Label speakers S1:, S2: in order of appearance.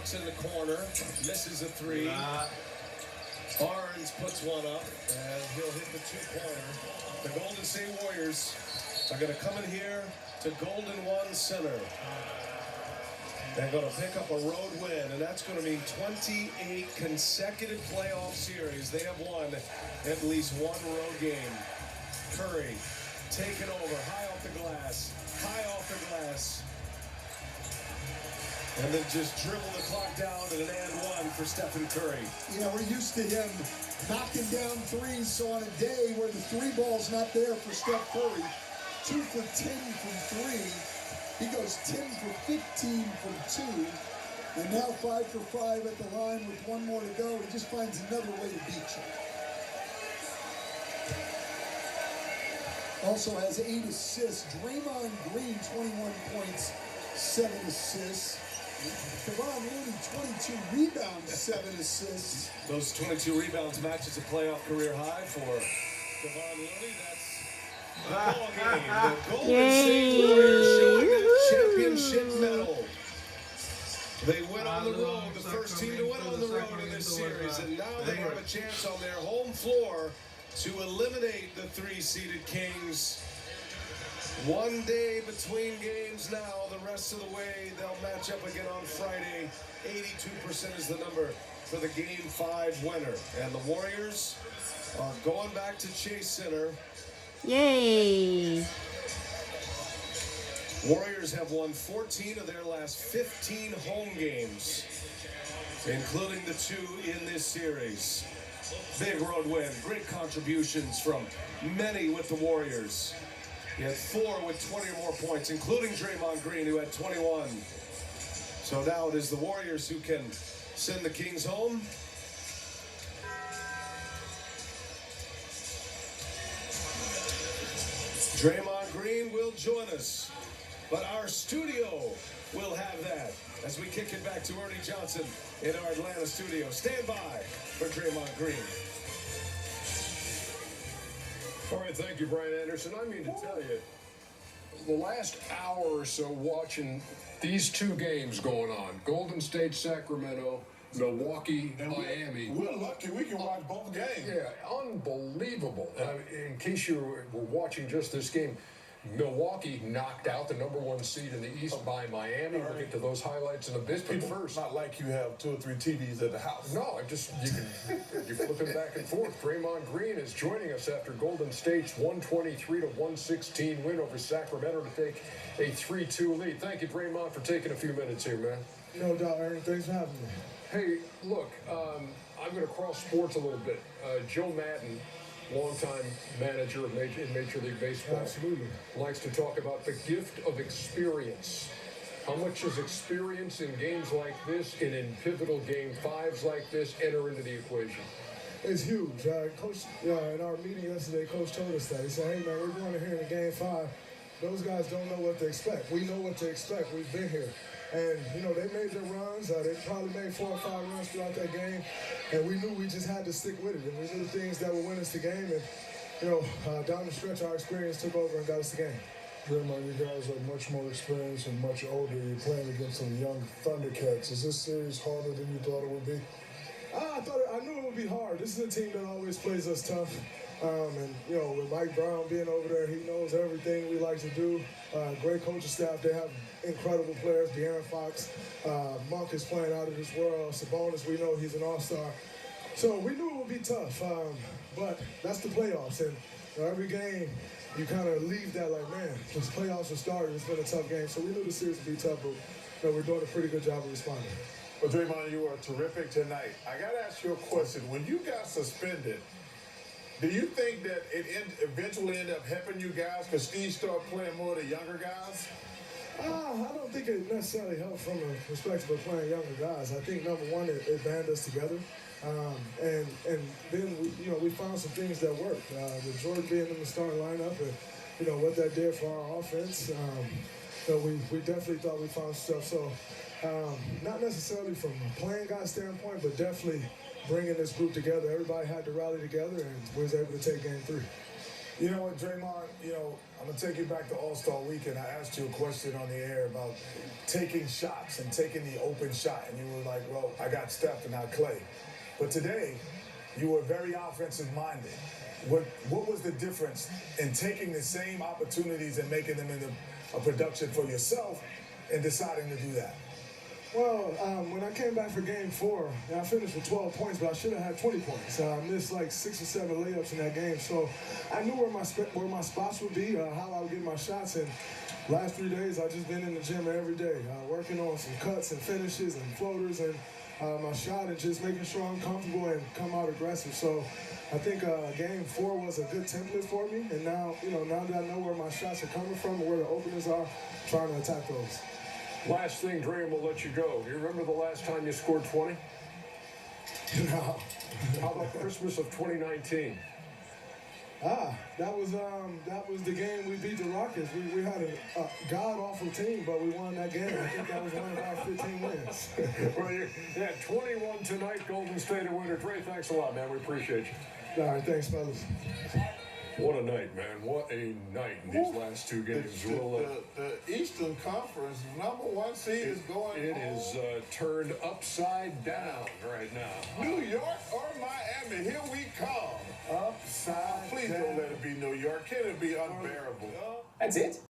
S1: Looks in the corner, misses a three. Barnes puts one up, and he'll hit the two-pointer. The Golden State Warriors are going to come in here to Golden One Center. They're going to pick up a road win, and that's going to mean 28 consecutive playoff series. They have won at least one road game. Curry taking over, high off the glass, and then just dribble the clock down to an and one for Stephen Curry.
S2: You know, we're used to him knocking down threes, so on a day where the three ball's not there for Steph Curry, 2 for 10 from three, he goes 10 for 15 from two, and now 5 for 5 at the line with one more to go. He just finds another way to beat you. Also has 8 assists. Draymond Green, 21 points, 7 assists. Kevon Looney, 22 rebounds, 7 assists.
S1: Those 22 rebounds matches a playoff career high for Kevon Looney. That's the ball game. The Golden State Warriors showing a championship medal. They went on the road, the first team to win on the road in this series, and now they have a chance on their home floor to eliminate the 3-seeded Kings. One day between games now. The rest of the way, they'll match up again on Friday. 82% is the number for the Game 5 winner. And the Warriors are going back to Chase Center.
S3: Yay!
S1: Warriors have won 14 of their last 15 home games, including the 2 in this series. Big road win. Great contributions from many with the Warriors. He had 4 with 20 or more points, including Draymond Green, who had 21. So now it is the Warriors who can send the Kings home. Draymond Green will join us, but our studio will have that as we kick it back to Ernie Johnson in our Atlanta studio. Stand by for Draymond Green.
S4: All right, thank you, Brian Anderson. I mean to tell you, the last hour or so watching these 2 games going on, Golden State, Sacramento, Milwaukee, Miami.
S5: We're lucky we can watch both games.
S4: Yeah, unbelievable. In case you were watching just this game, Milwaukee knocked out the #1 seed in the East by Miami. We'll get to those highlights in a bit. But first,
S5: not like you have 2 or 3 TVs at the house.
S4: No, you're flipping back and forth. Draymond Green is joining us after Golden State's 123-116 win over Sacramento to take a 3-2 lead. Thank you, Draymond, for taking a few minutes here, man.
S2: No doubt, Aaron. Thanks for having me.
S4: Hey, look, I'm going to cross sports a little bit. Joe Madden, longtime manager in Major League Baseball,
S2: absolutely,
S4: likes to talk about the gift of experience. How much does experience in games like this and in pivotal Game 5s like this enter into the equation?
S2: It's huge. Coach, in our meeting yesterday, Coach told us that. He said, hey, man, we're going to here in Game 5. Those guys don't know what to expect. We know what to expect. We've been here. And, they made their runs. They probably made 4 or 5 runs throughout that game. And we knew we just had to stick with it. And we knew the things that would win us the game. And, down the stretch, our experience took over and got us the game.
S6: Draymond, you guys are much more experienced and much older. You're playing against some young Thundercats. Is this series harder than you thought it would be?
S2: I knew it would be hard. This is a team that always plays us tough. With Mike Brown being over there, he knows everything we like to do. Great coaching staff. They have incredible players. De'Aaron Fox, Monk is playing out of this world. Sabonis, we know he's an all-star. So we knew it would be tough, but that's the playoffs. And every game, you kind of leave that like, man, since playoffs are started, it's been a tough game. So we knew the series would be tough, but we're doing a pretty good job of responding.
S5: Well, Draymond, you are terrific tonight. I got to ask you a question. When you got suspended, do you think that it eventually ended up helping you guys because Steve started playing more of the younger guys?
S2: I don't think it necessarily helped from a perspective of playing younger guys. I think, number one, it banded us together. And then, we found some things that worked. With Jordan being in the starting lineup and, what that did for our offense, we definitely thought we found stuff. So, not necessarily from a playing guy standpoint, but definitely bringing this group together. Everybody had to rally together, and we was able to take Game 3.
S6: You know what, Draymond? I'm going to take you back to All-Star Weekend. I asked you a question on the air about taking shots and taking the open shot, and you were like, well, I got Steph and not Clay. But today, you were very offensive-minded. What was the difference in taking the same opportunities and making them into a production for yourself and deciding to do that?
S2: Well, when I came back for Game 4, I finished with 12 points, but I should have had 20 points. I missed like 6 or 7 layups in that game, so I knew where my spots would be, how I would get my shots. And last 3 days, I've just been in the gym every day, working on some cuts and finishes and floaters and my shot, and just making sure I'm comfortable and come out aggressive. So I think Game 4 was a good template for me, and now that I know where my shots are coming from and where the openers are, trying to attack those.
S4: Last thing, Dre, and we'll let you go. You remember the last time you scored 20?
S2: No.
S4: How about Christmas of 2019?
S2: That was the game we beat the Rockets. We had a god-awful team, but we won that game. I think that was one of our 15 wins.
S4: Well, you had 21 tonight, Golden State a winner. Dre, thanks a lot, man. We appreciate you.
S2: All right, thanks, fellas.
S4: What a night, man. What a night in these last two games.
S5: The Eastern Conference #1 seed is going
S4: It
S5: home.
S4: is turned upside down right now.
S5: New York or Miami, here we come.
S6: Upside
S5: Please
S6: down.
S5: don't let it be New York. Can it be unbearable?
S7: That's it.